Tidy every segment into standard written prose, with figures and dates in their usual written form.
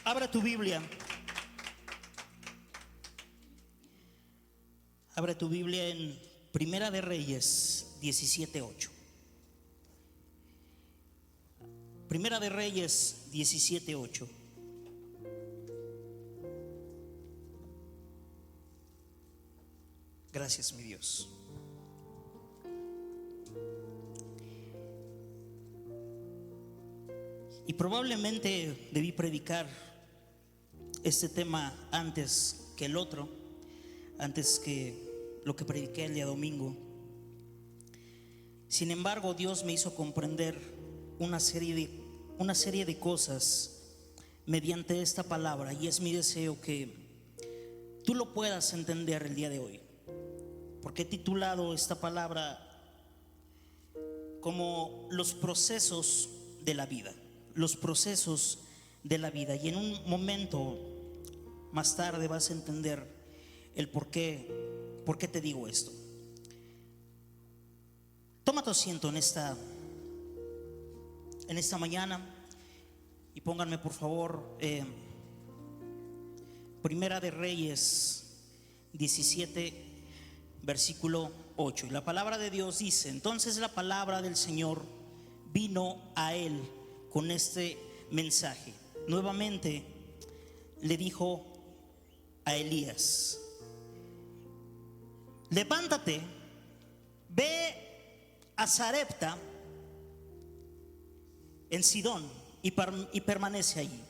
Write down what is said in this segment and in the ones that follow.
Abra tu Biblia. Abre tu Biblia en Primera de Reyes 17:8. Primera de Reyes 17:8. Gracias, mi Dios. Y probablemente debí predicar este tema antes que el otro, antes que lo que prediqué el día domingo. Sin embargo, Dios me hizo comprender una serie de cosas mediante esta palabra, y es mi deseo que tú lo puedas entender el día de hoy, porque he titulado esta palabra como los procesos de la vida. Los procesos de la vida. Y en un momento más tarde vas a entender el por qué te digo esto. Toma tu asiento en esta mañana y pónganme por favor Primera de Reyes 17 versículo 8. Y la palabra de Dios dice: entonces la palabra del Señor vino a él con este mensaje. Nuevamente le dijo a Elías: levántate, ve a Sarepta en Sidón y permanece allí.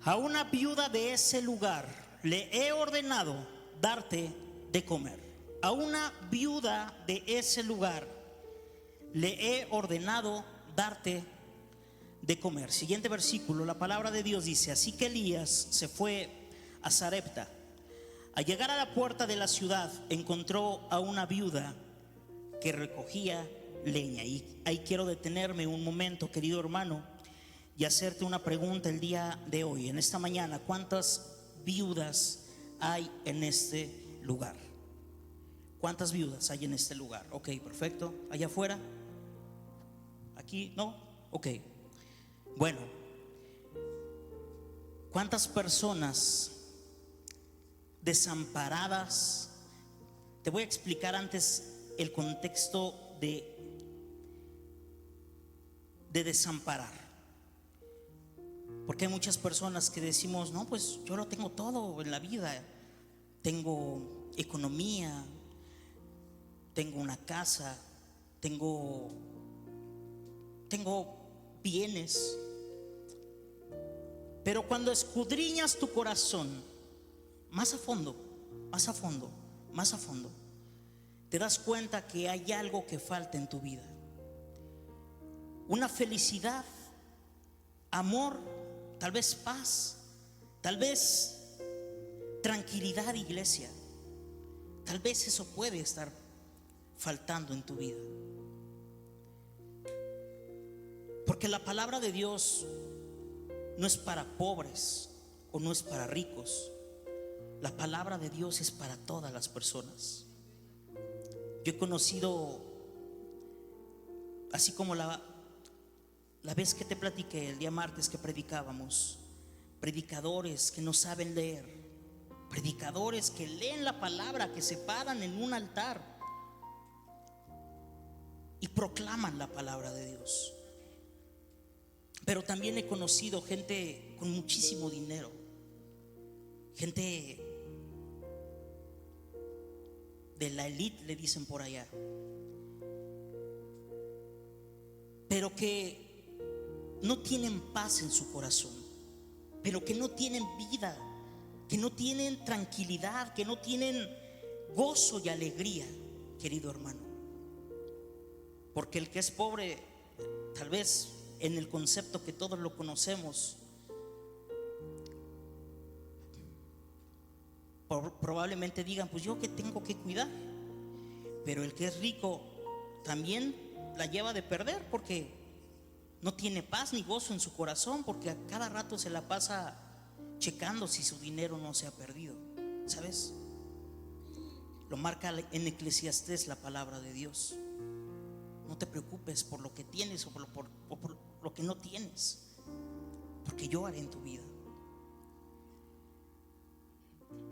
A una viuda de ese lugar le he ordenado darte de comer. A una viuda de ese lugar le he ordenado darte de comer. Siguiente versículo, la palabra de Dios dice: así que Elías se fue a Sarepta. Al llegar a la puerta de la ciudad encontró a una viuda que recogía leña. Y ahí quiero detenerme un momento, querido hermano, y hacerte una pregunta el día de hoy, en esta mañana. ¿Cuántas viudas hay en este lugar? ¿Cuántas viudas hay en este lugar? Ok, perfecto. Allá afuera. Aquí, ¿no? Ok. Bueno, ¿cuántas personas desamparadas? Te voy a explicar antes el contexto de desamparar. Porque hay muchas personas que decimos: no, pues yo lo tengo todo en la vida. Tengo economía, tengo una casa, tengo bienes. Pero cuando escudriñas tu corazón más a fondo, te das cuenta que hay algo que falta en tu vida. Una felicidad, amor, tal vez paz, tal vez tranquilidad, iglesia. Tal vez eso puede estar faltando en tu vida. Porque la palabra de Dios no es para pobres o no es para ricos. La palabra de Dios es para todas las personas. Yo he conocido, así como la vez que te platiqué el día martes que predicábamos, predicadores que no saben leer, predicadores que leen la palabra, que se paran en un altar y proclaman la palabra de Dios. Pero también he conocido gente con muchísimo dinero, gente de la élite, le dicen por allá, pero que no tienen paz en su corazón, pero que no tienen vida, que no tienen tranquilidad, que no tienen gozo y alegría, querido hermano. Porque el que es pobre, tal vez en el concepto que todos lo conocemos, probablemente digan: pues yo que tengo que cuidar. Pero el que es rico también la lleva de perder, porque no tiene paz ni gozo en su corazón, porque a cada rato se la pasa checando si su dinero no se ha perdido. ¿Sabes? Lo marca en Eclesiastés la palabra de Dios. No te preocupes por lo que tienes o por lo que no tienes. porque yo haré en tu vida.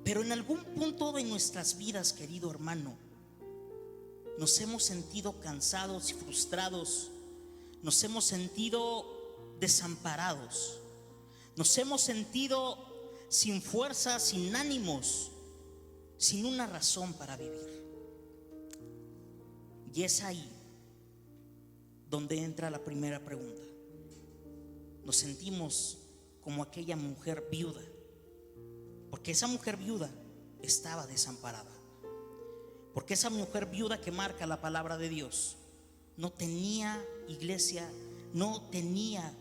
Pero en algún punto de nuestras vidas, querido hermano, nos hemos sentido cansados y frustrados, nos hemos sentido desamparados, nos hemos sentido sin fuerza, sin ánimos, sin una razón para vivir. Y es ahí donde entra la primera pregunta. Nos sentimos como aquella mujer viuda, porque esa mujer viuda estaba desamparada, porque esa mujer viuda que marca la palabra de Dios no tenía iglesia, no tenía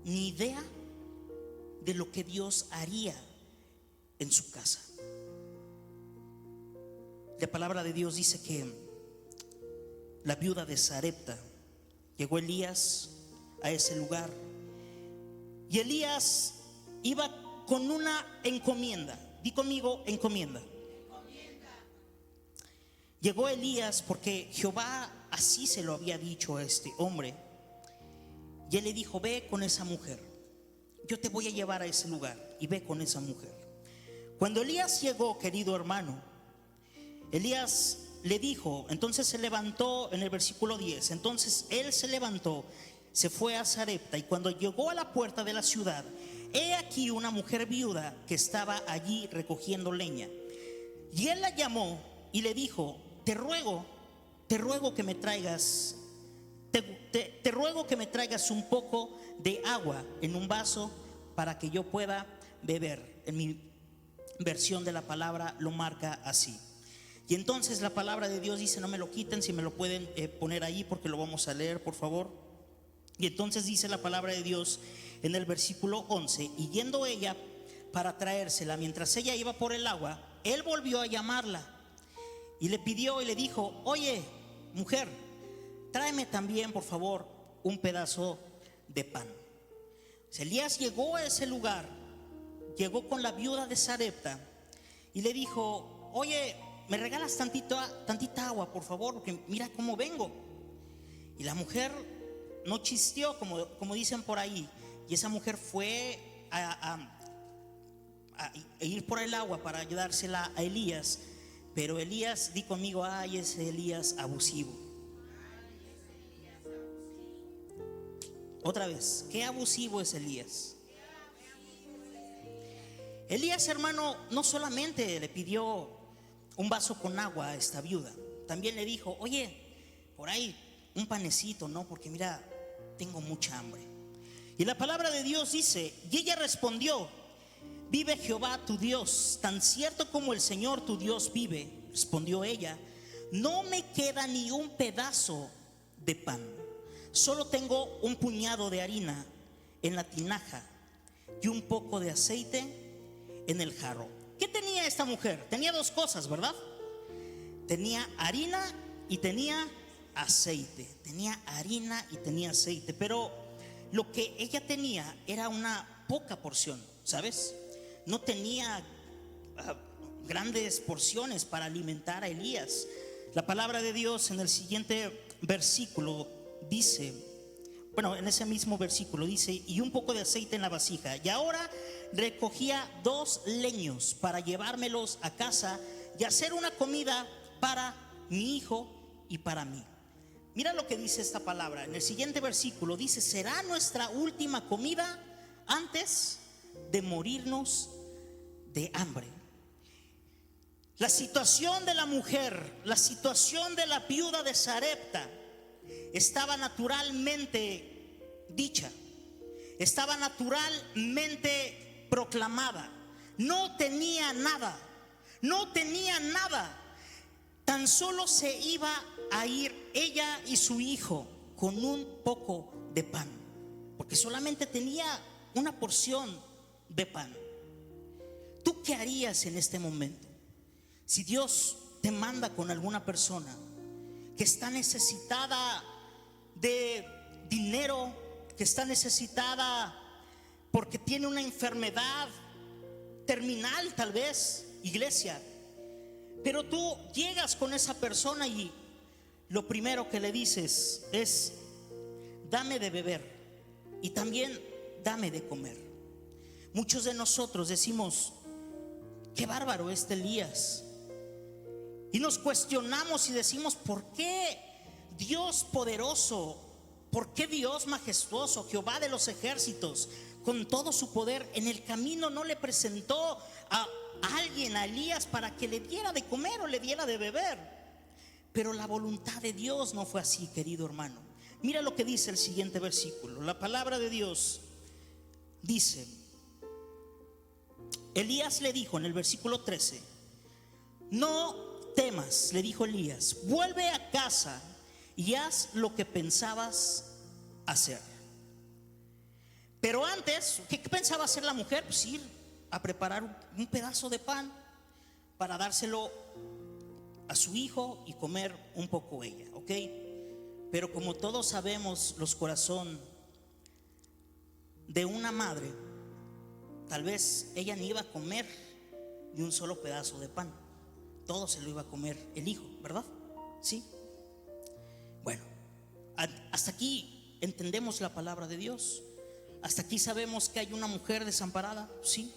ni idea de lo que Dios haría en su casa. La palabra de Dios dice que la viuda de Sarepta, llegó Elías a ese lugar, y Elías iba con una encomienda. Di conmigo, encomienda. Llegó Elías porque Jehová así se lo había dicho a este hombre, y él le dijo: ve con esa mujer, yo te voy a llevar a ese lugar, y ve con esa mujer. Cuando Elías llegó, querido hermano, Elías le dijo, entonces se levantó, en el versículo 10, entonces él se levantó, se fue a Sarepta, y cuando llegó a la puerta de la ciudad, he aquí una mujer viuda que estaba allí recogiendo leña. Y él la llamó y le dijo: te ruego que me traigas, te ruego que me traigas un poco de agua en un vaso para que yo pueda beber. En mi versión de la palabra lo marca así. Y entonces la palabra de Dios dice, no me lo quiten, si me lo pueden poner ahí, porque lo vamos a leer, por favor. Y entonces dice la palabra de Dios en el versículo 11: y yendo ella para traérsela, mientras ella iba por el agua, él volvió a llamarla y le pidió y le dijo: oye, mujer, tráeme también, por favor, un pedazo de pan. Elías llegó a ese lugar, llegó con la viuda de Sarepta y le dijo: oye, ¿me regalas tantita agua, por favor? Porque mira cómo vengo. Y la mujer no chisteó, como dicen por ahí. Y esa mujer fue a ir por el agua para ayudársela a Elías. Pero Elías, di conmigo, ay, ese Elías abusivo. Otra vez, qué abusivo es Elías. Elías, hermano, no solamente le pidió un vaso con agua a esta viuda, también le dijo: oye, por ahí un panecito, ¿no? Porque mira, tengo mucha hambre. Y la palabra de Dios dice: y ella respondió: vive Jehová tu Dios, tan cierto como el Señor tu Dios vive, respondió ella, no me queda ni un pedazo de pan, solo tengo un puñado de harina en la tinaja y un poco de aceite en el jarro. ¿Qué tenía esta mujer? Tenía dos cosas, ¿verdad? Tenía harina y tenía aceite. Tenía harina y tenía aceite. Pero lo que ella tenía era una poca porción, ¿sabes? No tenía grandes porciones para alimentar a Elías. La palabra de Dios en el siguiente versículo dice, bueno, en ese mismo versículo dice: y un poco de aceite en la vasija. Y ahora recogía 2 leños para llevármelos a casa y hacer una comida para mi hijo y para mí. Mira lo que dice esta palabra. En el siguiente versículo dice: será nuestra última comida antes de morirnos de hambre. La situación de la mujer, la situación de la viuda de Sarepta estaba naturalmente dicha, estaba naturalmente proclamada. No tenía nada, no tenía nada. Tan solo se iba a ir ella y su hijo con un poco de pan, porque solamente tenía una porción de pan. ¿Tú qué harías en este momento? Si Dios te manda con alguna persona que está necesitada de dinero, que está necesitada porque tiene una enfermedad terminal, tal vez, iglesia, pero tú llegas con esa persona y lo primero que le dices es: dame de beber y también dame de comer. Muchos de nosotros decimos: qué bárbaro este Elías. Y nos cuestionamos y decimos: ¿por qué Dios poderoso? ¿Por qué Dios majestuoso, Jehová de los ejércitos, con todo su poder, en el camino no le presentó a alguien, a Elías, para que le diera de comer o le diera de beber? Pero la voluntad de Dios no fue así, querido hermano. Mira lo que dice el siguiente versículo. La palabra de Dios dice: Elías le dijo en el versículo 13: no temas, le dijo Elías, vuelve a casa y haz lo que pensabas hacer. Pero antes, ¿qué pensaba hacer la mujer? Pues ir a preparar un pedazo de pan para dárselo a su hijo y comer un poco ella, ¿ok? Pero como todos sabemos los corazones de una madre, tal vez ella ni iba a comer ni un solo pedazo de pan, todo se lo iba a comer el hijo, ¿verdad? Sí. Bueno, hasta aquí entendemos la palabra de Dios. Hasta aquí sabemos que hay una mujer desamparada, sí.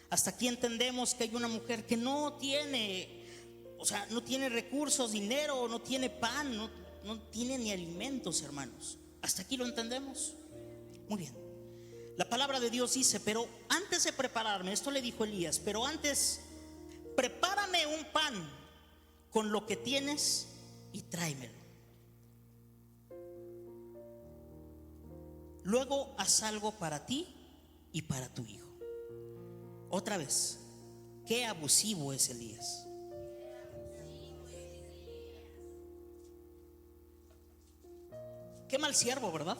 Hasta aquí entendemos que hay una mujer que no tiene, o sea, no tiene recursos, dinero, no tiene pan, no tiene ni alimentos, hermanos. Hasta aquí lo entendemos. Muy bien. La palabra de Dios dice: pero antes de prepararme, esto le dijo Elías, pero antes, prepárame un pan con lo que tienes y tráemelo. Luego haz algo para ti y para tu hijo. Otra vez, qué abusivo es Elías. Qué mal siervo, ¿verdad?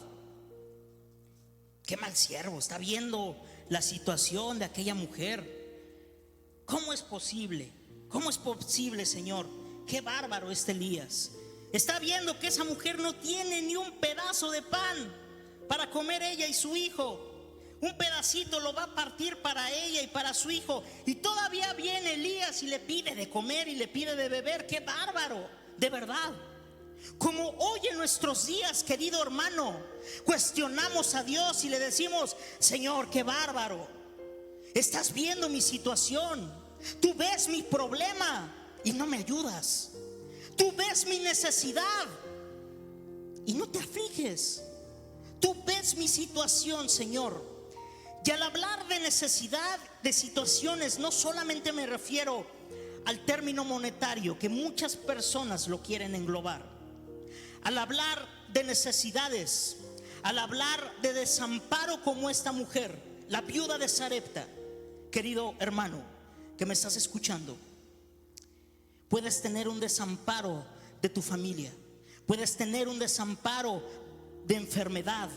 Qué mal siervo. Está viendo la situación de aquella mujer. ¿Cómo es posible? ¿Cómo es posible, Señor? Qué bárbaro este Elías. Está viendo que esa mujer no tiene ni un pedazo de pan para comer ella y su hijo. Un pedacito lo va a partir para ella y para su hijo, y todavía viene Elías y le pide de comer y le pide de beber. Qué bárbaro, de verdad. Como hoy en nuestros días, querido hermano, cuestionamos a Dios y le decimos: Señor, qué bárbaro, estás viendo mi situación, tú ves mi problema y no me ayudas, tú ves mi necesidad y no te afliges, tú ves mi situación, Señor. Y al hablar de necesidad, de situaciones, no solamente me refiero al término monetario, que muchas personas lo quieren englobar. Al hablar de necesidades, al hablar de desamparo como esta mujer, la viuda de Sarepta, querido hermano que me estás escuchando, puedes tener un desamparo de tu familia, puedes tener un desamparo de enfermedad,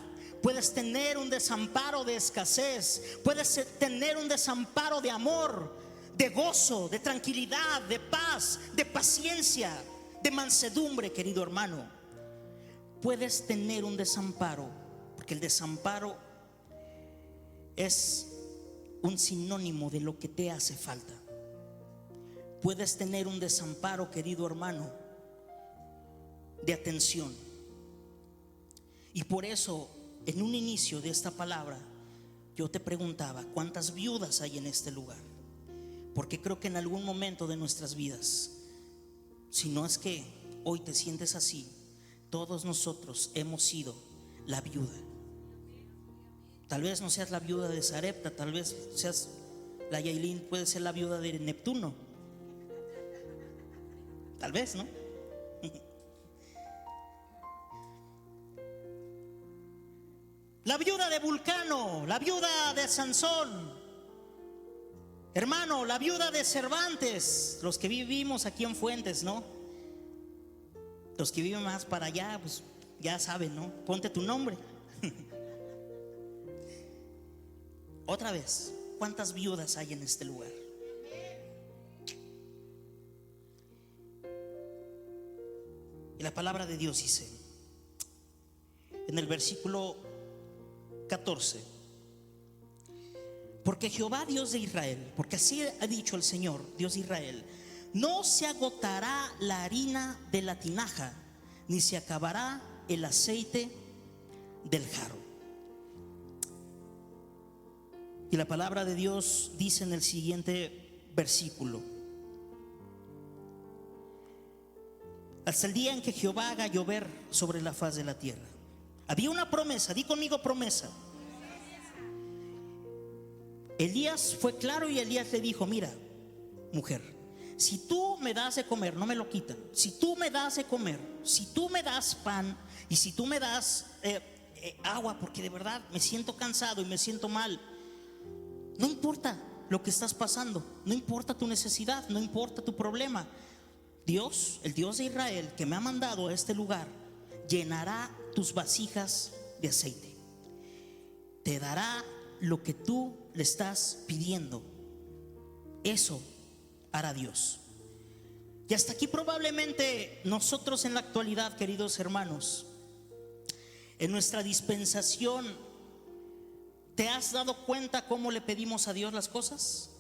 puedes tener un desamparo de escasez, puedes tener un desamparo de amor, de gozo, de tranquilidad, de paz, de paciencia, de mansedumbre, querido hermano. Puedes tener un desamparo, porque el desamparo es un sinónimo de lo que te hace falta. Puedes tener un desamparo, querido hermano, de atención. Y por eso, en un inicio de esta palabra, yo te preguntaba: ¿cuántas viudas hay en este lugar? Porque creo que en algún momento de nuestras vidas, si no es que hoy te sientes así, todos nosotros hemos sido la viuda. Tal vez no seas la viuda de Sarepta, tal vez seas la Yailin, puede ser la viuda de Neptuno. Tal vez, ¿no? La viuda de Vulcano, la viuda de Sansón, hermano, la viuda de Cervantes, los que vivimos aquí en Fuentes, ¿no? Los que viven más para allá, pues ya saben, ¿no? Ponte tu nombre. Otra vez, ¿cuántas viudas hay en este lugar? Y la palabra de Dios dice en el versículo 14: porque Jehová Dios de Israel, porque así ha dicho el Señor Dios de Israel, no se agotará la harina de la tinaja, ni se acabará el aceite del jarro. Y la palabra de Dios dice en el siguiente versículo: hasta el día en que Jehová haga llover sobre la faz de la tierra. Había una promesa, di conmigo promesa. Elías fue claro y Elías le dijo: mira, mujer, si tú me das de comer, no me lo quitan. Si tú me das de comer, si tú me das pan y si tú me das agua, porque de verdad me siento cansado y me siento mal, no importa lo que estás pasando, no importa tu necesidad, no importa tu problema, Dios, el Dios de Israel que me ha mandado a este lugar, llenará tus vasijas de aceite, te dará lo que tú le estás pidiendo. Eso hará Dios. Y hasta aquí probablemente nosotros en la actualidad, queridos hermanos, en nuestra dispensación, ¿te has dado cuenta cómo le pedimos a Dios las cosas?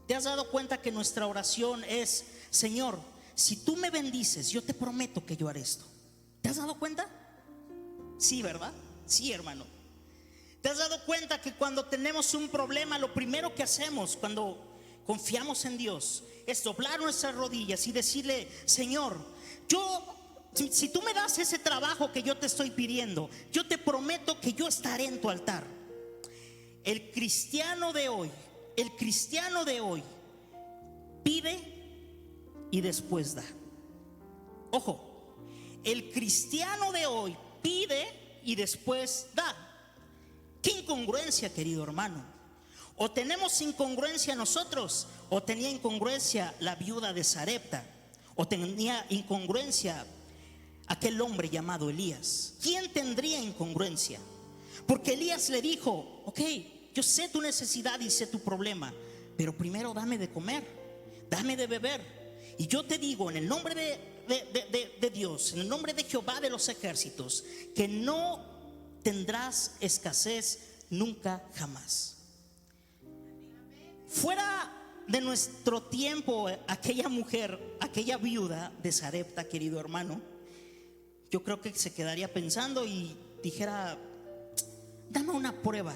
¿Te has dado cuenta que nuestra oración es: Señor, si tú me bendices, yo te prometo que yo haré esto? ¿Te has dado cuenta? Sí, ¿verdad? Sí, hermano. ¿Te has dado cuenta que cuando tenemos un problema, lo primero que hacemos cuando confiamos en Dios es doblar nuestras rodillas y decirle: Señor, si tú me das ese trabajo que yo te estoy pidiendo, yo te prometo que yo estaré en tu altar? El cristiano de hoy pide y después da. Ojo, el cristiano de hoy pide y después da. ¿Qué incongruencia, querido hermano? O tenemos incongruencia nosotros, o tenía incongruencia la viuda de Sarepta, o tenía incongruencia aquel hombre llamado Elías. ¿Quién tendría incongruencia? Porque Elías le dijo: ok, yo sé tu necesidad y sé tu problema, pero primero dame de comer, dame de beber. Y yo te digo en el nombre de Dios, en el nombre de Jehová de los ejércitos, que no tendrás escasez nunca jamás. Fuera de nuestro tiempo, aquella mujer, aquella viuda de Sarepta, querido hermano, yo creo que se quedaría pensando y dijera: dame una prueba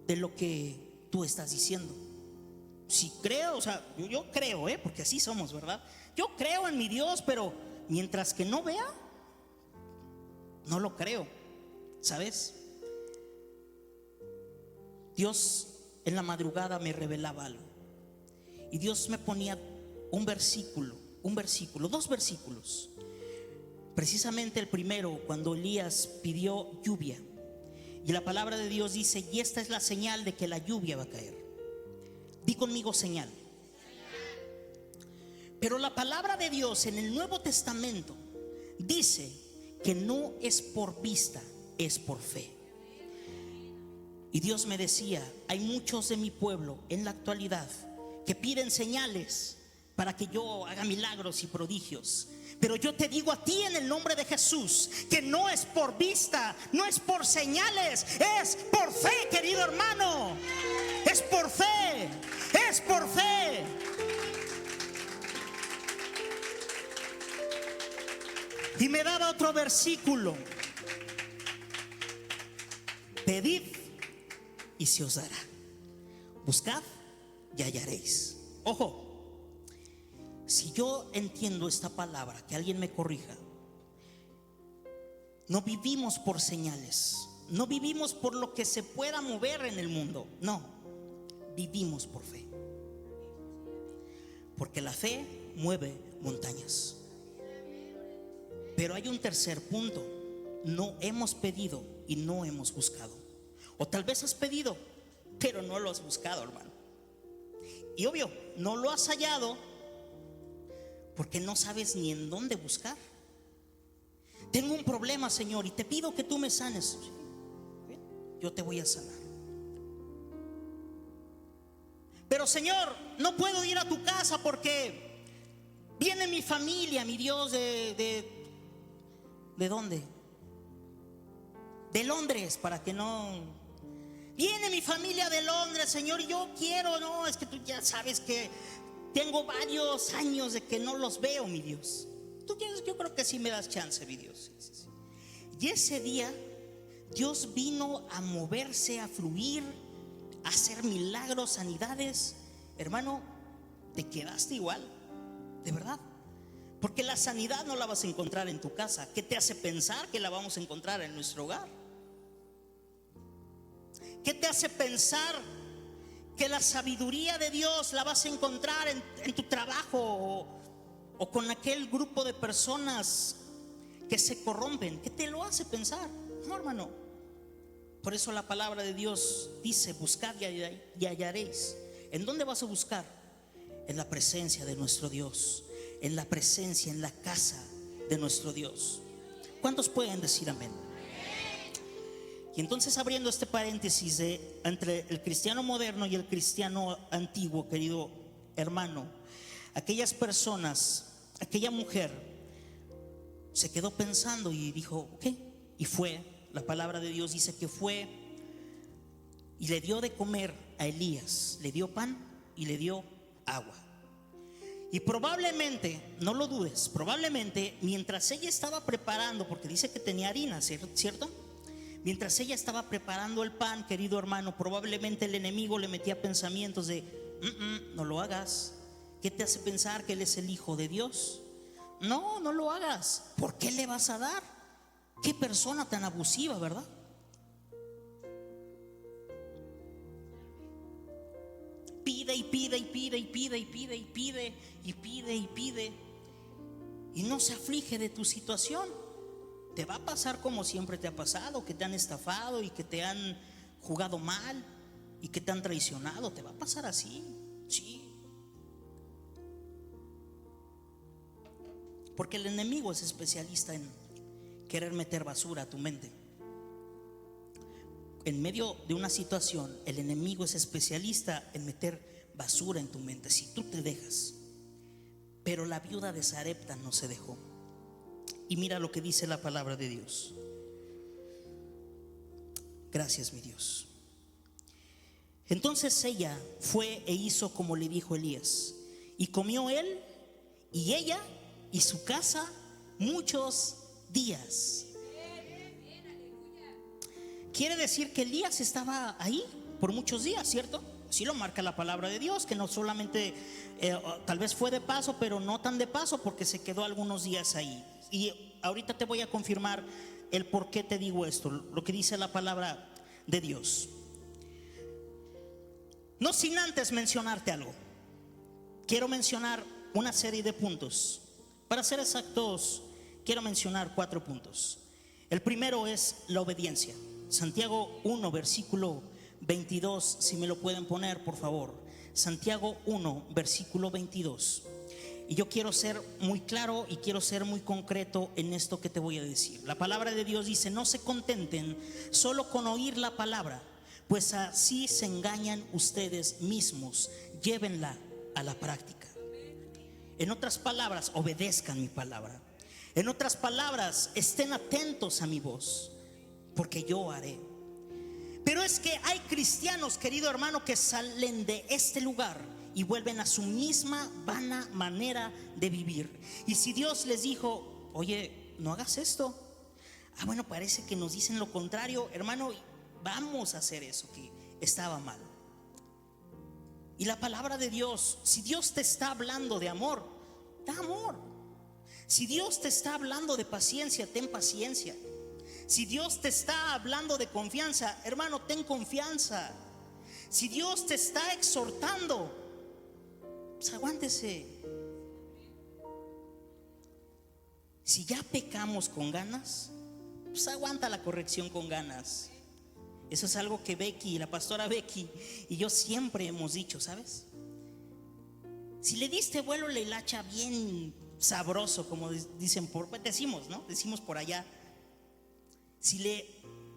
de lo que tú estás diciendo. Si creo, o sea, yo creo, porque así somos, ¿verdad? Yo creo en mi Dios, pero mientras que no vea, no lo creo, ¿sabes? Dios en la madrugada me revelaba algo, y Dios me ponía dos versículos. Precisamente el primero, cuando Elías pidió lluvia, y la palabra de Dios dice: y esta es la señal de que la lluvia va a caer. Di conmigo: señal. Pero la palabra de Dios en el Nuevo Testamento dice que no es por vista, es por fe. Y Dios me decía: hay muchos de mi pueblo en la actualidad que piden señales para que yo haga milagros y prodigios, pero yo te digo a ti en el nombre de Jesús que no es por vista, no es por señales, es por fe, querido hermano. Es por fe, es por fe. Y me daba otro versículo: pedid y se os dará, buscad y hallaréis. Ojo, si yo entiendo esta palabra, que alguien me corrija, no vivimos por señales, no vivimos por lo que se pueda mover en el mundo, no, vivimos por fe, porque la fe mueve montañas. Pero hay un tercer punto: no hemos pedido y no hemos buscado. O tal vez has pedido, pero no lo has buscado, hermano. Y obvio, no lo has hallado porque no sabes ni en dónde buscar. Tengo un problema, Señor, y te pido que tú me sanes. Yo te voy a sanar. Pero, Señor, no puedo ir a tu casa porque viene mi familia, mi Dios, ¿de dónde? De Londres, para que no... Viene mi familia de Londres, Señor, y yo quiero, no, es que tú ya sabes que tengo varios años de que no los veo, mi Dios. Tú quieres, yo creo que sí me das chance, mi Dios. Y ese día Dios vino a moverse, a fluir, a hacer milagros, sanidades. Hermano, te quedaste igual, de verdad. Porque la sanidad no la vas a encontrar en tu casa. ¿Qué te hace pensar que la vamos a encontrar en nuestro hogar? ¿Qué te hace pensar que la sabiduría de Dios la vas a encontrar en tu trabajo o con aquel grupo de personas que se corrompen? ¿Qué te lo hace pensar? No, hermano. Por eso la palabra de Dios dice: buscad y hallaréis. ¿En dónde vas a buscar? En la presencia de nuestro Dios, en la presencia, en la casa de nuestro Dios. ¿Cuántos pueden decir amén? Y entonces, abriendo este paréntesis entre el cristiano moderno y el cristiano antiguo, querido hermano, aquellas personas, aquella mujer se quedó pensando y dijo: ¿qué? Y fue, la palabra de Dios dice que fue y le dio de comer a Elías, le dio pan y le dio agua. Y probablemente, no lo dudes, probablemente mientras ella estaba preparando, porque dice que tenía harina, ¿cierto? Mientras ella estaba preparando el pan, querido hermano, probablemente el enemigo le metía pensamientos de: no lo hagas. ¿Qué te hace pensar que él es el Hijo de Dios? No, no lo hagas. ¿Por qué le vas a dar? Qué persona tan abusiva, ¿verdad? Pide y pide y pide y pide y pide y pide y pide y pide y no se aflige de tu situación. Te va a pasar como siempre te ha pasado, que te han estafado y que te han jugado mal y que te han traicionado. Te va a pasar así, sí. Porque el enemigo es especialista en querer meter basura a tu mente. En medio de una situación, el enemigo es especialista en meter basura en tu mente, si tú te dejas. Pero la viuda de Sarepta no se dejó. Y mira lo que dice la palabra de Dios. Gracias, mi Dios. Entonces ella fue e hizo como le dijo Elías, y comió él y ella y su casa muchos días. Quiere decir que Elías estaba ahí por muchos días, ¿cierto? Sí lo marca la palabra de Dios, que no solamente tal vez fue de paso, pero no tan de paso, porque se quedó algunos días ahí. Y ahorita te voy a confirmar el por qué te digo esto, lo que dice la palabra de Dios. No sin antes mencionarte algo. Quiero mencionar una serie de puntos. Para ser exactos, quiero mencionar 4 puntos. El primero es la obediencia. Santiago 1, versículo 22, si me lo pueden poner, por favor. Santiago 1, versículo 22. Y yo quiero ser muy claro y quiero ser muy concreto en esto que te voy a decir. La palabra de Dios dice: no se contenten solo con oír la palabra, pues así se engañan ustedes mismos. Llévenla a la práctica. En otras palabras, obedezcan mi palabra. En otras palabras, estén atentos a mi voz, porque yo haré. Pero es que hay cristianos, querido hermano, que salen de este lugar y vuelven a su misma vana manera de vivir. Y si Dios les dijo: oye, no hagas esto, bueno, parece que nos dicen lo contrario, hermano, vamos a hacer eso que estaba mal. Y la palabra de Dios, si Dios te está hablando de amor, da amor. Si Dios te está hablando de paciencia, ten paciencia. Si Dios te está hablando de confianza, hermano, ten confianza. Si Dios te está exhortando, pues aguántese. Si ya pecamos con ganas, pues aguanta la corrección con ganas. Eso es algo que Becky, la pastora Becky y yo siempre hemos dicho, ¿sabes? Si le diste vuelo a la hilacha bien sabroso, como dicen decimos, ¿no? Decimos por allá. Si le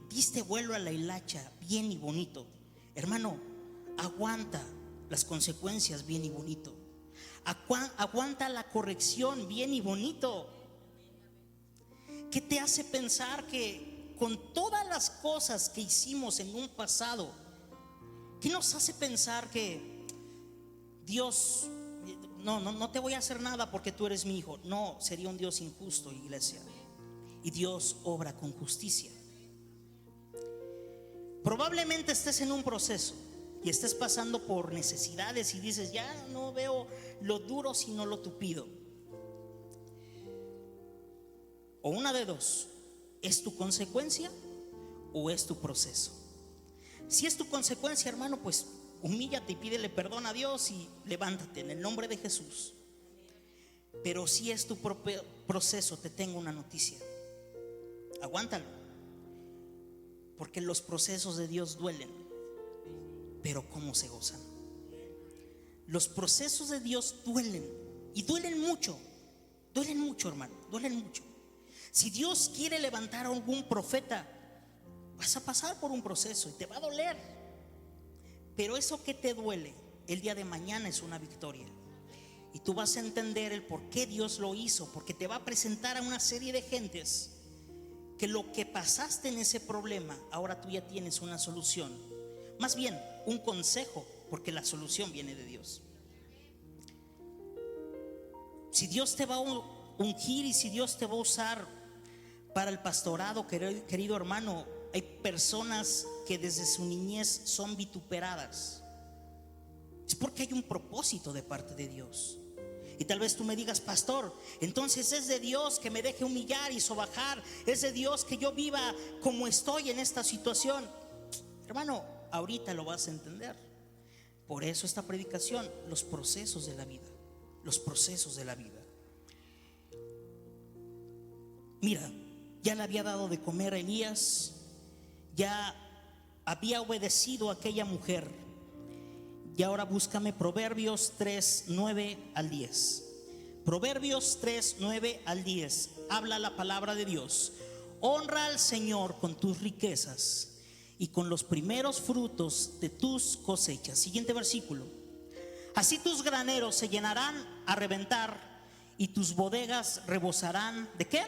diste vuelo a la hilacha bien y bonito, hermano, aguanta las consecuencias bien y bonito. Aguanta la corrección bien y bonito. ¿Qué te hace pensar que con todas las cosas que hicimos en un pasado, qué nos hace pensar que Dios, no te voy a hacer nada porque tú eres mi hijo? No, sería un Dios injusto, iglesia. Y Dios obra con justicia. Probablemente estés en un proceso y estés pasando por necesidades y dices, ya no veo lo duro sino lo tupido. O una de dos, ¿es tu consecuencia o es tu proceso? Si es tu consecuencia, hermano, pues humíllate y pídele perdón a Dios y levántate en el nombre de Jesús. Pero si es tu propio proceso, te tengo una noticia: aguántalo, porque los procesos de Dios duelen, pero cómo se gozan. Los procesos de Dios duelen, y duelen mucho, hermano, duelen mucho. Si Dios quiere levantar a algún profeta, vas a pasar por un proceso y te va a doler, pero eso que te duele el día de mañana es una victoria. Y tú vas a entender el por qué Dios lo hizo, porque te va a presentar a una serie de gentes que lo que pasaste en ese problema, ahora tú ya tienes una solución. Más bien, un consejo, porque la solución viene de Dios. Si Dios te va a ungir y si Dios te va a usar para el pastorado, querido hermano, hay personas que desde su niñez son vituperadas. Es porque hay un propósito de parte de Dios. Y tal vez tú me digas, pastor, entonces es de Dios que me deje humillar y sobajar, es de Dios que yo viva como estoy en esta situación. Hermano, ahorita lo vas a entender. Por eso esta predicación, los procesos de la vida, los procesos de la vida. Mira, ya le había dado de comer a Elías, ya había obedecido a aquella mujer. Y ahora búscame Proverbios 3, 9 al 10. Proverbios 3, 9 al 10. Habla la palabra de Dios. Honra al Señor con tus riquezas y con los primeros frutos de tus cosechas. Siguiente versículo. Así tus graneros se llenarán a reventar y tus bodegas rebosarán. ¿De qué?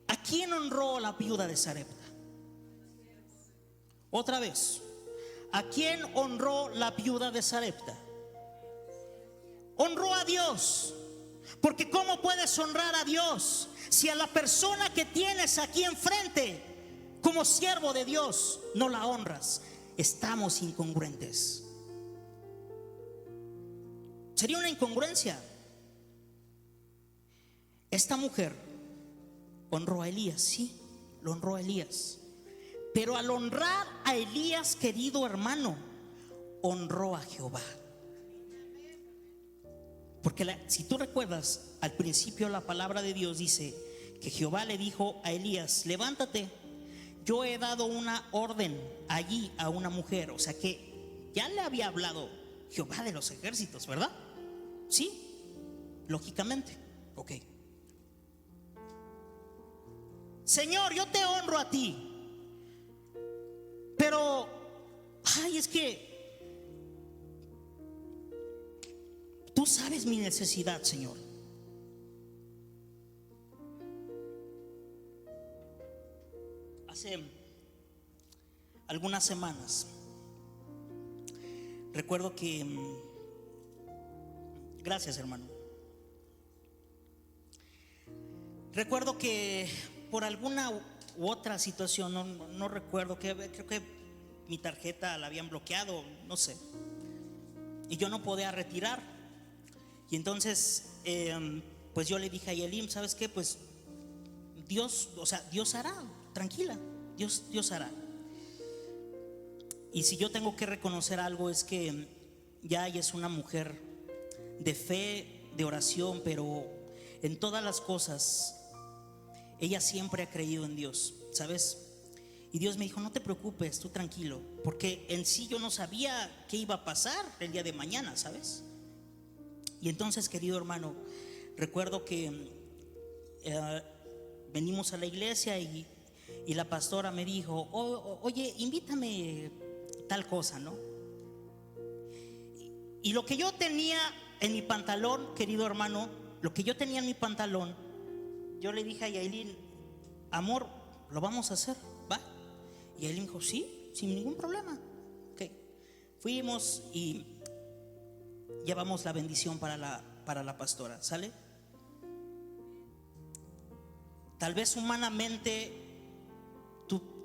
¿A quién honró la viuda de Sarepta? Otra vez, ¿a quién honró la viuda de Sarepta? Honró a Dios. Porque ¿cómo puedes honrar a Dios si a la persona que tienes aquí enfrente como siervo de Dios no la honras? Estamos incongruentes. Sería una incongruencia. Esta mujer honró a Elías, sí, lo honró a Elías. Pero al honrar a Elías, querido hermano, honró a Jehová. Porque si tú recuerdas, al principio la palabra de Dios dice que Jehová le dijo a Elías, levántate, yo he dado una orden allí a una mujer. O sea que ya le había hablado Jehová de los ejércitos, ¿verdad? Sí, lógicamente. Ok. Señor, yo te honro a ti, pero es que tú sabes mi necesidad, Señor. Hace algunas semanas recuerdo que gracias, hermano. Recuerdo que por alguna u otra situación, no recuerdo, creo que mi tarjeta la habían bloqueado, no sé, y yo no podía retirar. Y entonces pues yo le dije a Yelim, ¿sabes qué? Pues Dios hará, tranquila, Dios hará. Y si yo tengo que reconocer algo es que ya ella es una mujer de fe, de oración, pero en todas las cosas ella siempre ha creído en Dios, ¿sabes? Y Dios me dijo, no te preocupes, tú tranquilo, porque en sí yo no sabía qué iba a pasar el día de mañana, ¿sabes? Y entonces, querido hermano, recuerdo que venimos a la iglesia y la pastora me dijo, oye, invítame tal cosa, ¿no? Y lo que yo tenía en mi pantalón, querido hermano, lo que yo tenía en mi pantalón, yo le dije a Yailin, amor, lo vamos a hacer, ¿va? Y Yailin dijo, sí, sin ningún problema. Okay. Fuimos y llevamos la bendición para la pastora, ¿sale? Tal vez humanamente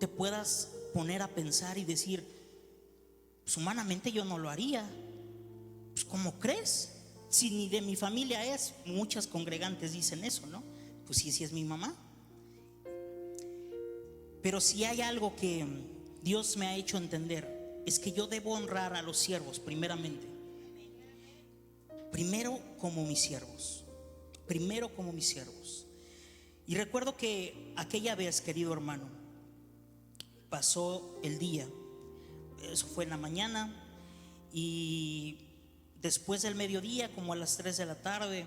te puedas poner a pensar y decir, pues humanamente yo no lo haría. Pues ¿cómo crees? Si ni de mi familia es. Muchas congregantes dicen eso, ¿no? Pues sí, sí es mi mamá. Pero si hay algo que Dios me ha hecho entender, es que yo debo honrar a los siervos primeramente. Primero como mis siervos. Primero como mis siervos. Y recuerdo que aquella vez, querido hermano, pasó el día. Eso fue en la mañana. Y después del mediodía, como a las 3 de la tarde,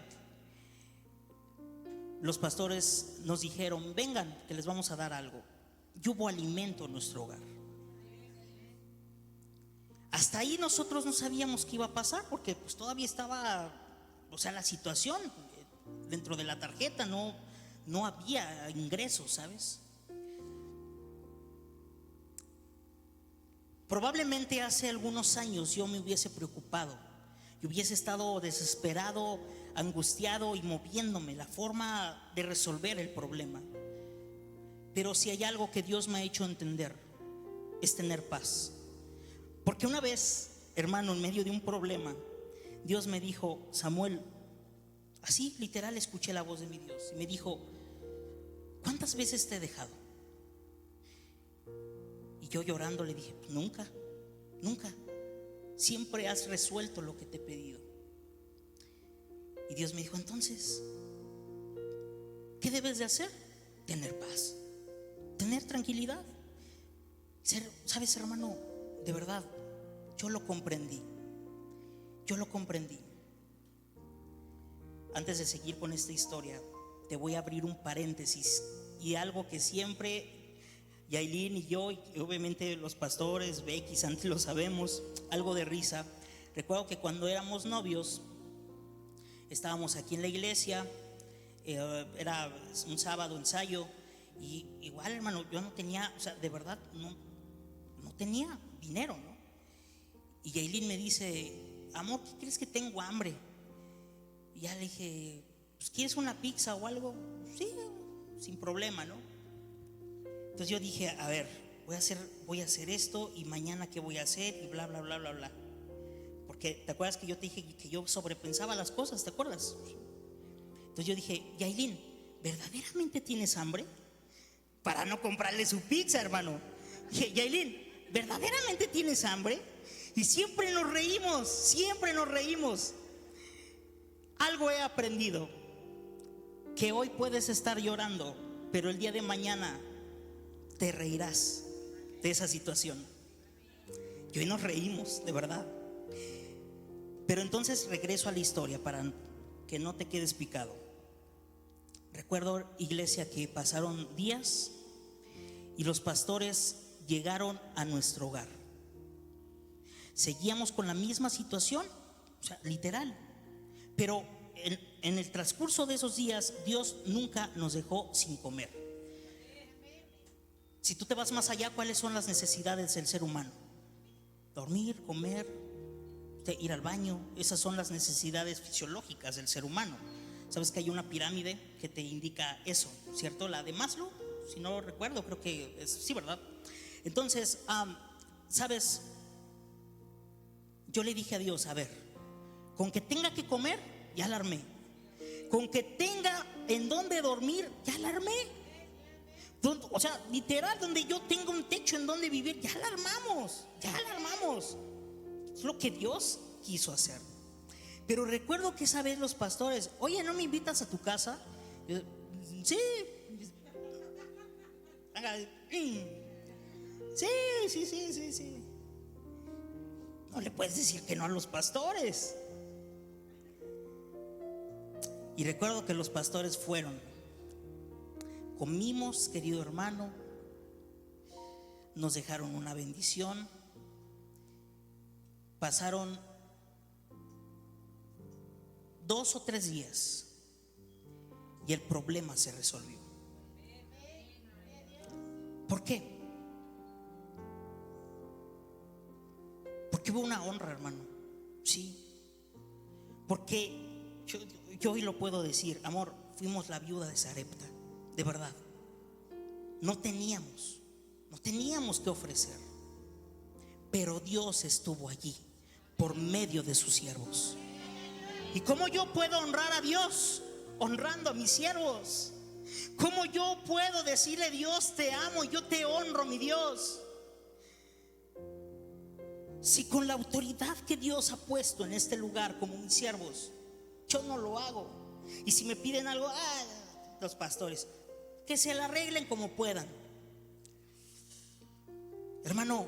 los pastores nos dijeron: vengan, que les vamos a dar algo. Y hubo alimento en nuestro hogar. Hasta ahí nosotros no sabíamos qué iba a pasar, porque pues todavía estaba, o sea, la situación dentro de la tarjeta no había ingresos, ¿sabes? Probablemente hace algunos años yo me hubiese preocupado, yo hubiese estado desesperado, angustiado y moviéndome la forma de resolver el problema. Pero si hay algo que Dios me ha hecho entender, es tener paz. Porque una vez, hermano, en medio de un problema, Dios me dijo: Samuel, así literal escuché la voz de mi Dios, y me dijo: ¿cuántas veces te he dejado? Y yo llorando le dije: nunca, nunca. Siempre has resuelto lo que te he pedido. Y Dios me dijo: entonces, ¿qué debes de hacer? Tener paz, tener tranquilidad. ¿Sabes, hermano? De verdad, yo lo comprendí. Yo lo comprendí. Antes de seguir con esta historia, te voy a abrir un paréntesis y algo que siempre Yailin y yo, y obviamente los pastores, Becky, Santi, lo sabemos, algo de risa. Recuerdo que cuando éramos novios, estábamos aquí en la iglesia, era un sábado ensayo, y igual, hermano, yo no tenía, o sea, de verdad, no tenía dinero, ¿no? Y Yailin me dice: amor, ¿qué crees que tengo hambre? Y ya le dije: pues, ¿quieres una pizza o algo? Sí, sin problema, ¿no? Entonces yo dije: a ver, voy a hacer esto, y mañana qué voy a hacer, y bla, bla, bla, bla, bla. Porque ¿te acuerdas que yo te dije que yo sobrepensaba las cosas? ¿Te acuerdas? Entonces yo dije: Yailin, ¿verdaderamente tienes hambre? Para no comprarle su pizza, hermano. Dije: Yailin, ¿verdaderamente tienes hambre? Y siempre nos reímos, siempre nos reímos. Algo he aprendido, que hoy puedes estar llorando, pero el día de mañana te reirás de esa situación. Y hoy nos reímos, de verdad. Pero entonces regreso a la historia para que no te quedes picado. Recuerdo, iglesia, que pasaron días y los pastores llegaron a nuestro hogar. Seguíamos con la misma situación, o sea, literal. Pero en el transcurso de esos días, Dios nunca nos dejó sin comer. Si tú te vas más allá, ¿cuáles son las necesidades del ser humano? Dormir, comer, ir al baño. Esas son las necesidades fisiológicas del ser humano. Sabes que hay una pirámide que te indica eso, ¿cierto? La de Maslow, si no recuerdo, creo que es, sí, ¿verdad? Entonces, ¿sabes? Yo le dije a Dios: a ver, con que tenga que comer, ya la armé. Con que tenga en dónde dormir, ya la armé. O sea, literal, donde yo tenga un techo en donde vivir, ya la armamos, ya la armamos. Es lo que Dios quiso hacer. Pero recuerdo que esa vez los pastores: oye, ¿no me invitas a tu casa? Yo, sí. Sí. No le puedes decir que no a los pastores. Y recuerdo que los pastores fueron. Comimos, querido hermano. Nos dejaron una bendición. Pasaron 2 o 3 días y el problema se resolvió. ¿Por qué? Porque hubo una honra, hermano. Sí. Porque yo hoy lo puedo decir: amor, fuimos la viuda de Sarepta. De verdad. No teníamos. no teníamos que ofrecer, pero Dios estuvo allí por medio de sus siervos. ¿Y cómo yo puedo honrar a Dios? Honrando a mis siervos. ¿Cómo yo puedo decirle: Dios, te amo, yo te honro, mi Dios? Si con la autoridad que Dios ha puesto en este lugar como mis siervos, yo no lo hago. Y si me piden algo, los pastores, que se la arreglen como puedan. Hermano,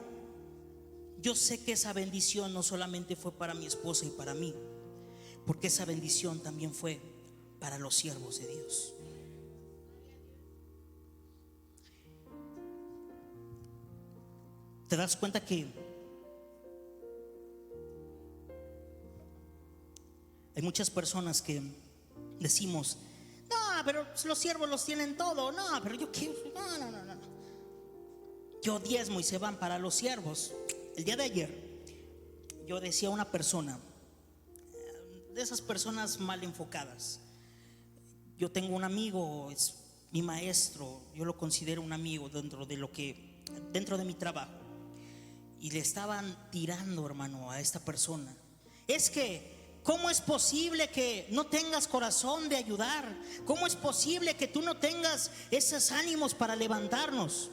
yo sé que esa bendición no solamente fue para mi esposa y para mí, porque esa bendición también fue para los siervos de Dios. ¿Te das cuenta que hay muchas personas que decimos: no, pero los siervos los tienen todo? No, pero yo quiero, no. Yo diezmo y se van para los siervos. El día de ayer yo decía a una persona, de esas personas mal enfocadas: yo tengo un amigo, es mi maestro, yo lo considero un amigo dentro de mi trabajo, y le estaban tirando, hermano, a esta persona: es que ¿cómo es posible que no tengas corazón de ayudar? ¿Cómo es posible que tú no tengas esos ánimos para levantarnos?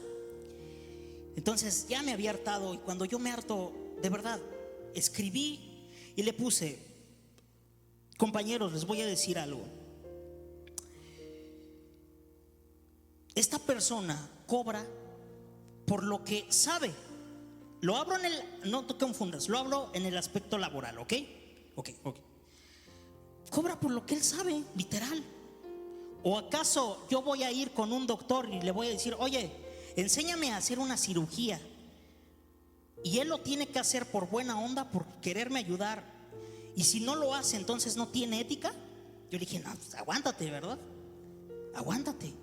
Entonces ya me había hartado, y cuando yo me harto, de verdad, escribí y le puse: compañeros, les voy a decir algo. Esta persona cobra por lo que sabe. Lo hablo no te confundas, lo hablo en el aspecto laboral, ¿ok? Cobra por lo que él sabe, literal. ¿O acaso yo voy a ir con un doctor y le voy a decir: oye, enséñame a hacer una cirugía, y él lo tiene que hacer por buena onda, por quererme ayudar, y si no lo hace, entonces no tiene ética? Yo le dije: no, pues aguántate, ¿verdad? Aguántate.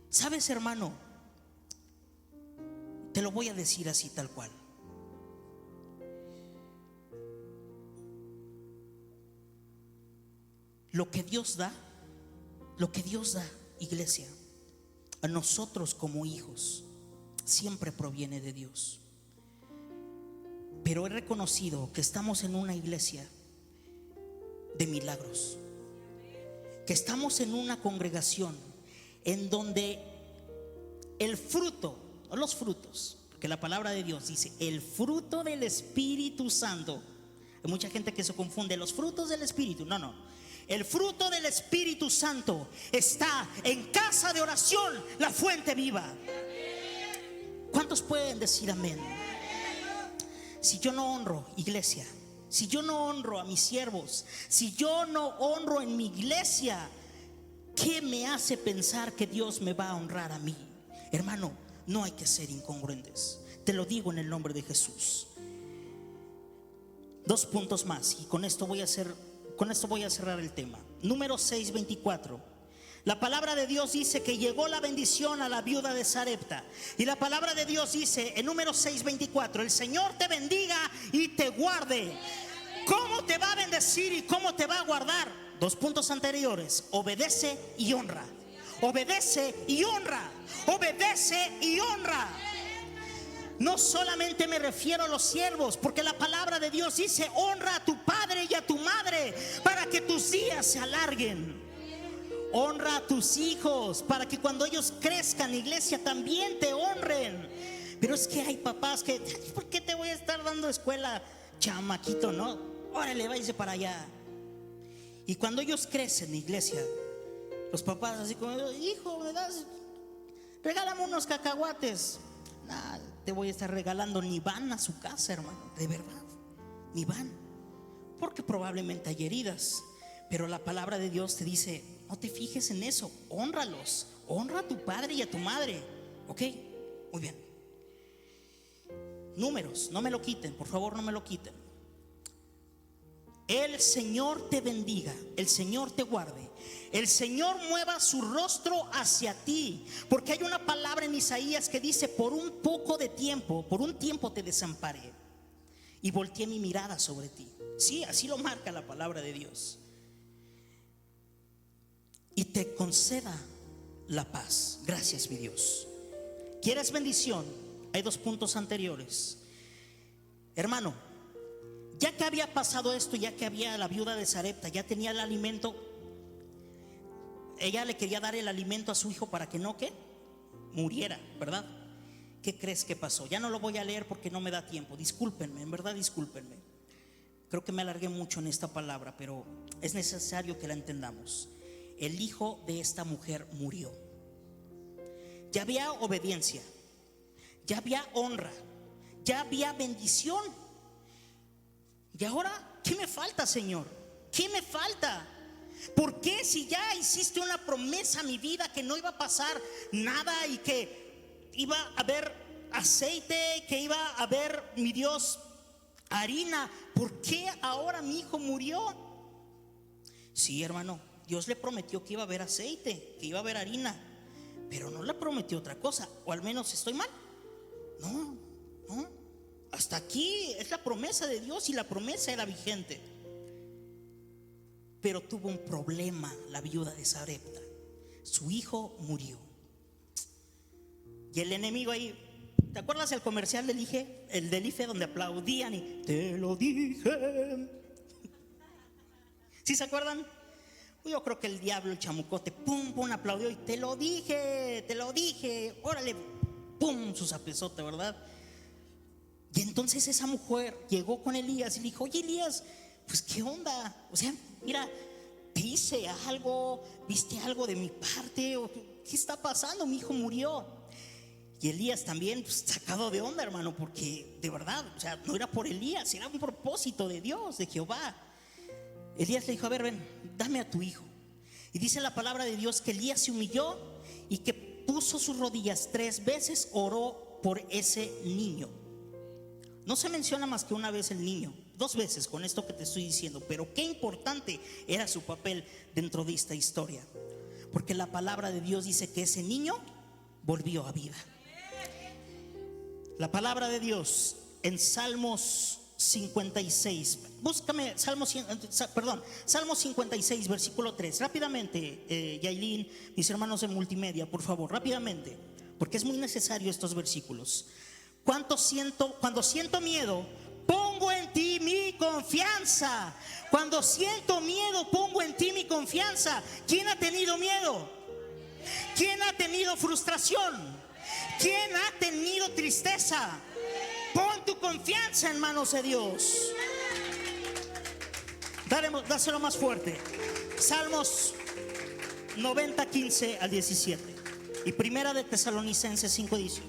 ¿Sabes, hermano? Te lo voy a decir así, tal cual. Lo que Dios da, iglesia, a nosotros como hijos, siempre proviene de Dios. Pero he reconocido que estamos en una iglesia de milagros, que estamos en una congregación en donde el fruto, no los frutos, porque la palabra de Dios dice el fruto del Espíritu Santo. Hay mucha gente que se confunde: los frutos del Espíritu. No. El fruto del Espíritu Santo está en Casa de Oración La Fuente Viva. ¿Cuántos pueden decir amén? Si yo no honro, iglesia, si yo no honro a mis siervos, si yo no honro en mi iglesia, ¿qué me hace pensar que Dios me va a honrar a mí? Hermano, no hay que ser incongruentes. Te lo digo en el nombre de Jesús. 2 puntos más, y con esto voy a cerrar el tema. Número 6:24. La palabra de Dios dice que llegó la bendición a la viuda de Sarepta. Y la palabra de Dios dice en número 6:24: el Señor te bendiga y te guarde. ¿Cómo te va a bendecir y cómo te va a guardar? 2 puntos anteriores: obedece y honra. Obedece y honra. Obedece y honra. No solamente me refiero a los siervos, porque la palabra de Dios dice: honra a tu padre y a tu madre para que tus días se alarguen. Honra a tus hijos para que cuando ellos crezcan, iglesia, también te honren. Pero es que hay papás que: ¿por qué te voy a estar dando escuela, chamaquito? No, órale, váyase para allá. Y cuando ellos crecen, iglesia, los papás así como: hijo, ¿me das? Regálame unos cacahuates. Nah, te voy a estar regalando. Ni van a su casa, hermano, de verdad, ni van, porque probablemente hay heridas. Pero la palabra de Dios te dice: no te fijes en eso, hónralos. Honra a tu padre y a tu madre. ¿Ok? Muy bien. Números, no me lo quiten, por favor, no me lo quiten. El Señor te bendiga, el Señor te guarde, el Señor mueva su rostro hacia ti. Porque hay una palabra en Isaías que dice: por un poco de tiempo, por un tiempo te desamparé y volteé mi mirada sobre ti. Sí, así lo marca la palabra de Dios. Y te conceda la paz. Gracias, mi Dios. ¿Quieres bendición? Hay 2 puntos anteriores. Hermano, ya que había pasado esto, ya que había la viuda de Sarepta, ya tenía el alimento, ella le quería dar el alimento a su hijo para que no, ¿qué? Muriera, ¿verdad? ¿Qué crees que pasó? Ya no lo voy a leer porque no me da tiempo. Discúlpenme, en verdad discúlpenme. Creo que me alargué mucho en esta palabra, pero es necesario que la entendamos. El hijo de esta mujer murió. Ya había obediencia, ya había honra, ya había bendición. Y ahora, ¿qué me falta, Señor? ¿Qué me falta? ¿Por qué, si ya hiciste una promesa a mi vida que no iba a pasar nada y que iba a haber aceite, que iba a haber, mi Dios, harina, ¿por qué ahora mi hijo murió? Sí, hermano, Dios le prometió que iba a haber aceite, que iba a haber harina, pero no le prometió otra cosa. O al menos estoy mal. No. Hasta aquí es la promesa de Dios y la promesa era vigente. Pero tuvo un problema la viuda de Sarepta. Su hijo murió. Y el enemigo ahí, ¿te acuerdas el comercial del IFE? El del IFE donde aplaudían y te lo dije. ¿Sí se acuerdan? Yo creo que el diablo, el chamucote, pum, aplaudió y te lo dije, órale, pum, su zapezote, ¿verdad? Y entonces esa mujer llegó con Elías y le dijo: oye, Elías, pues qué onda, o sea, mira, te hice algo, viste algo de mi parte, ¿qué está pasando? Mi hijo murió. Y Elías también, pues, sacado de onda, hermano, porque de verdad, o sea, no era por Elías, era un propósito de Dios, de Jehová. Elías le dijo: a ver, ven, dame a tu hijo. Y dice la palabra de Dios que Elías se humilló y que puso sus rodillas 3 veces, oró por ese niño. No se menciona más que una vez el niño, 2 veces con esto que te estoy diciendo, pero qué importante era su papel dentro de esta historia, porque la palabra de Dios dice que ese niño volvió a vida. La palabra de Dios en Salmos 56, búscame Salmos 56 versículo 3, rápidamente, Yailin, mis hermanos de multimedia, por favor, rápidamente, porque es muy necesario estos versículos. Cuando siento miedo, pongo en ti mi confianza. Cuando siento miedo, pongo en ti mi confianza. ¿Quién ha tenido miedo? ¿Quién ha tenido frustración? ¿Quién ha tenido tristeza? Pon tu confianza en manos de Dios. Dáselo más fuerte. Salmos 90, 15 al 17 y Primera de Tesalonicenses 5, 18.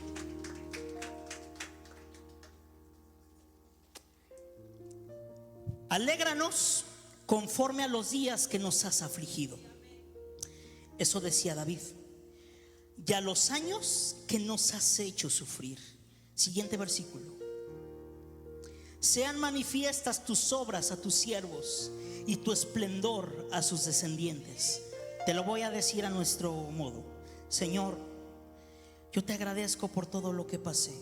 Alégranos conforme a los días que nos has afligido. Eso decía David. Y a los años que nos has hecho sufrir. Siguiente versículo. Sean manifiestas tus obras a tus siervos y tu esplendor a sus descendientes. Te lo voy a decir a nuestro modo. Señor, yo te agradezco por todo lo que pasé.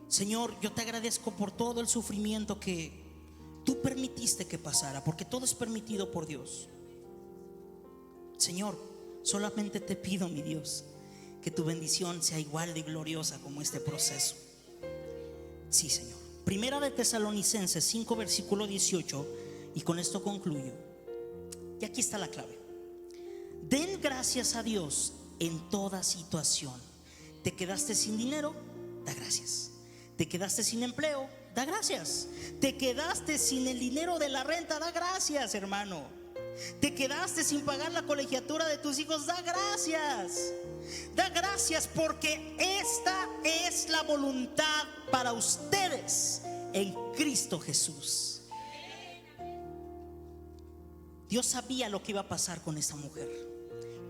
Señor, yo te agradezco por todo el sufrimiento que tú permitiste que pasara, porque todo es permitido por Dios. Señor, solamente te pido, mi Dios, que tu bendición sea igual de gloriosa como este proceso. Sí, Señor. Primera de Tesalonicenses 5 versículo 18, y con esto concluyo. Y aquí está la clave. Den gracias a Dios en toda situación. ¿Te quedaste sin dinero? Da gracias. ¿Te quedaste sin empleo? Da gracias. ¿Te quedaste sin el dinero de la renta? Da gracias, hermano. ¿Te quedaste sin pagar la colegiatura de tus hijos? Da gracias. Da gracias, porque esta es la voluntad para ustedes en Cristo Jesús. Dios sabía lo que iba a pasar con esta mujer,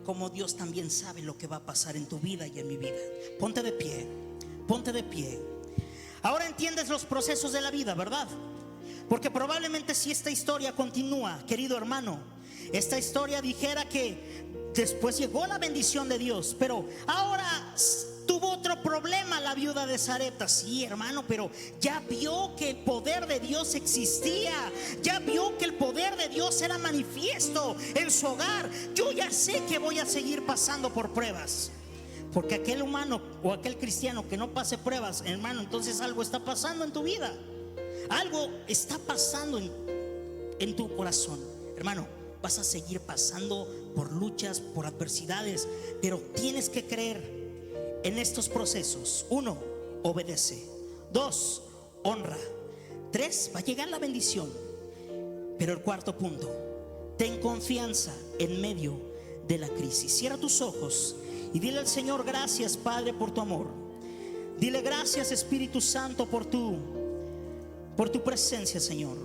como Dios también sabe lo que va a pasar en tu vida y en mi vida. Ponte de pie, ponte de pie. Ahora entiendes los procesos de la vida, ¿verdad? Porque probablemente si esta historia continúa, querido hermano, esta historia dijera que después llegó la bendición de Dios, pero ahora tuvo otro problema la viuda de Sarepta. Sí, hermano, pero ya vio que el poder de Dios existía, ya vio que el poder de Dios era manifiesto en su hogar. Yo ya sé que voy a seguir pasando por pruebas, Porque aquel humano o aquel cristiano que no pase pruebas, hermano, entonces algo está pasando en tu vida. Algo está pasando en tu corazón. Hermano, vas a seguir pasando por luchas, por adversidades, pero tienes que creer en estos procesos. 1, obedece. 2, honra. 3, va a llegar la bendición. Pero el cuarto punto, ten confianza en medio de la crisis. Cierra tus ojos y dile al Señor: gracias, Padre, por tu amor. Dile: gracias, Espíritu Santo, por tu presencia, Señor.